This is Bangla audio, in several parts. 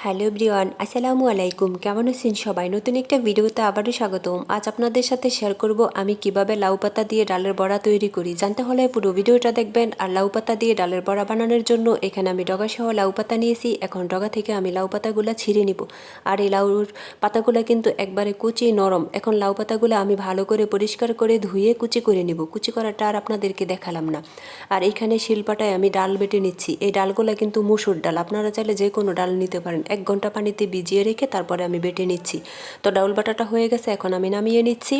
হ্যালো এভরিওয়ান, আসসালামু আলাইকুম। কেমন আছেন সবাই? নতুন একটা ভিডিওতে আবারও স্বাগতম। আজ আপনাদের সাথে শেয়ার করব আমি কিভাবে লাউ পাতা দিয়ে ডালের বড়া তৈরি করি। জানতে হলে পুরো ভিডিওটা দেখবেন। আর লাউ পাতা দিয়ে ডালের বড়া বানানোর জন্য এখানে আমি ডগা সহ লাউ পাতা নিয়েছি। এখন ডগা থেকে আমি লাউ পাতাগুলো ছিঁড়ে নিব। আর এই লাউর পাতাগুলো কিন্তু একবারে কুচি নরম। এখন লাউ পাতাগুলো আমি ভালো করে পরিষ্কার করে ধুয়ে কুচি করে নিব। কুচি করাটা আর আপনাদেরকে দেখালাম না। আর এখানে শিলপাটায় আমি ডাল বেটে নিচ্ছি। এই ডালগুলো কিন্তু মুসুর ডাল, আপনারা চাইলে যে কোনো ডাল নিতে পারেন। 1 ঘন্টা পানিতে ভিজিয়ে রেখে তারপরে আমি বেটে নিচ্ছি। তো ডাউল বাটাটা হয়ে গেছে, এখন আমি নামিয়ে নিচ্ছি।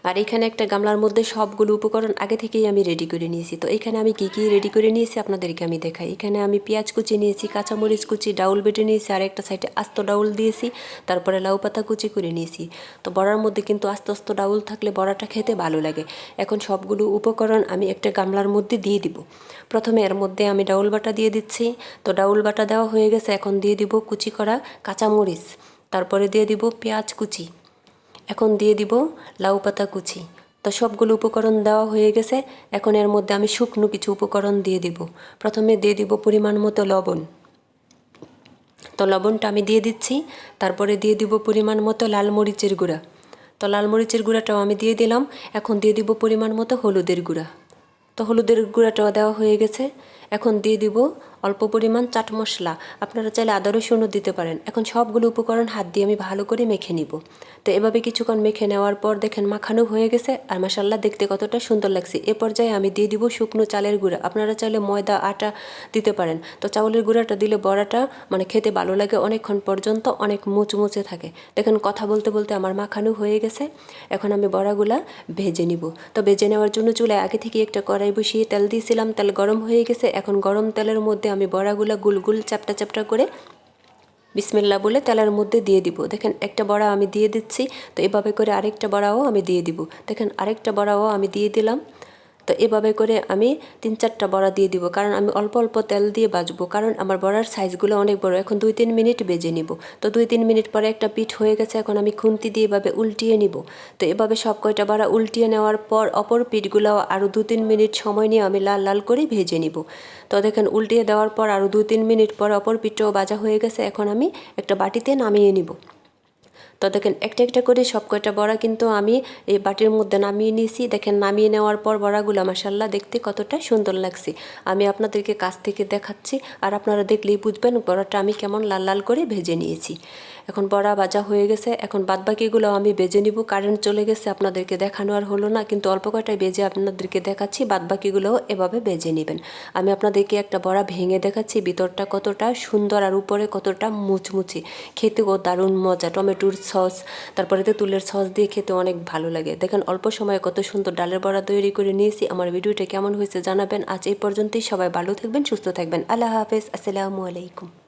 আর এখানে একটা গামলার মধ্যে সবগুলো উপকরণ আগে থেকেই আমি রেডি করে নিয়েছি। তো এখানে আমি কি কি রেডি করে নিয়েছি আপনাদেরকে আমি দেখাই। এখানে আমি পেঁয়াজ কুচি নিয়েছি, কাঁচামরিচ কুচি, ডাউল বেটে নিয়েছি, আর একটা সাইডে আস্ত ডাউল দিয়েছি, তারপরে লাউ পাতা কুচি করে নিয়েছি। তো বড়ার মধ্যে কিন্তু আস্তে আস্তে ডাউল থাকলে বড়াটা খেতে ভালো লাগে। এখন সবগুলো উপকরণ আমি একটা গামলার মধ্যে দিয়ে দিব। প্রথমে এর মধ্যে আমি ডাউল বাটা দিয়ে দিচ্ছি। তো ডাউল বাটা দেওয়া হয়ে গেছে, এখন দিয়ে দিব কুচি করা কাঁচামরিচ, তারপরে দিয়ে দিব পেঁয়াজ কুচি, এখন দিয়ে দিব লাউ পাতা কুচি। তো সবগুলো উপকরণ দেওয়া হয়ে গেছে। এখন এর মধ্যে আমি শুকনো কিছু উপকরণ দিয়ে দিব। প্রথমে দিয়ে দিব পরিমাণ মতো লবণ। তো লবণটা আমি দিয়ে দিচ্ছি। তারপরে দিয়ে দিব পরিমাণ মতো লাল মরিচের গুঁড়া। তো লাল মরিচের গুঁড়াটাও আমি দিয়ে দিলাম। এখন দিয়ে দিব পরিমাণ মতো হলুদের গুঁড়া। তো হলুদের গুঁড়াটাও দেওয়া হয়ে গেছে। এখন দিয়ে দিব অল্প পরিমাণ চাট মশলা, আপনারা চাইলে আদা রসুনও দিতে পারেন। এখন সবগুলো উপকরণ হাত দিয়ে আমি ভালো করে মেখে নিব। তো এভাবে কিছুক্ষণ মেখে নেওয়ার পর দেখেন মাখানো হয়ে গেছে। আর মাশাআল্লাহ দেখতে কতটা সুন্দর লাগছে। এ পর্যায়ে আমি দিয়ে দিব শুকনো চালের গুঁড়া, আপনারা চাইলে ময়দা আটা দিতে পারেন। তো চাউলের গুঁড়াটা দিলে বড়াটা খেতে ভালো লাগে, অনেকক্ষণ পর্যন্ত অনেক মুচমুচে থাকে। দেখেন কথা বলতে বলতে আমার মাখানো হয়ে গেছে। এখন আমি বড়াগুলা ভেজে নিব। তো ভেজে নেওয়ার জন্য চুলায় আগে থেকে একটা কড়াই বসিয়ে তেল দিয়েছিলাম। তেল গরম হয়ে গেছে। এখন গরম তেলের মধ্যে আমি বড়াগুলা গুল গুল চ্যাপটা চ্যাপটা করে বিসমিল্লাহ বলে তেলের মধ্যে দিয়ে দিব। দেখেন একটা বড়া আমি দিয়ে দিচ্ছি। তো এভাবে করে আরেকটা বড়াও আমি দিয়ে দিব। দেখেন আরেকটা বড়াও আমি দিয়ে দিলাম। তো এভাবে করে আমি 3-4টা বড়া দিয়ে দিব, কারণ আমি অল্প অল্প তেল দিয়ে ভাজবো, কারণ আমার বড়ার সাইজগুলো অনেক বড়। এখন 2-3 মিনিট ভেজে নিব। তো 2-3 মিনিট পরে একটা পিঠ হয়ে গেছে। এখন আমি খুন্তি দিয়ে এভাবে উল্টিয়ে নিব। তো এভাবে সব কয়টা বড়া উল্টিয়ে নেওয়ার পর অপর পিঠগুলো আরও 2-3 মিনিট সময় নিয়ে আমি লাল লাল করে ভেজে নিব। তো দেখেন উল্টিয়ে দেওয়ার পর আরও 2-3 মিনিট পর অপর পিঠটাও ভাজা হয়ে গেছে। এখন আমি একটা বাটিতে নামিয়ে নিব। তো দেখেন একটা একটা করে সব কয়টা বড়া কিন্তু আমি এই বাটির মধ্যে নামিয়ে নিয়েছি। দেখেন নামিয়ে নেওয়ার পর বড়াগুলো মাশাআল্লাহ দেখতে কতটা সুন্দর লাগছে। আমি আপনাদেরকে কাছ থেকে দেখাচ্ছি, আর আপনারা দেখলেই বুঝবেন বড়াটা আমি কেমন লাল লাল করে ভেজে নিয়েছি। এখন বড়া ভাজা হয়ে গেছে। এখন বাদবাকিগুলো আমি ভেজে নিব। কারেন্ট চলে গেছে, আপনাদেরকে দেখানো আর হলো না, কিন্তু অল্প কয়টাই ভেজে আপনাদেরকে দেখাচ্ছি। বাদবাকিগুলোও এভাবে ভেজে নেবেন। আমি আপনাদেরকে একটা বড়া ভেঙে দেখাচ্ছি ভিতরটা কতটা সুন্দর আর উপরে কতটা মুচমুচে। খেতেও দারুণ মজা। টমেটোর সস, তারপরে তেঁতুলের সস দিয়ে খেতে অনেক ভালো লাগে। দেখেন অল্প সময়ে কত সুন্দর ডালের বড়া তৈরি করে নিয়েছি। আমার ভিডিওটা কেমন হয়েছে জানাবেন। আজ এই পর্যন্তই। সবাই ভালো থাকবেন, সুস্থ থাকবেন। আল্লাহ হাফেজ, আসসালামু আলাইকুম।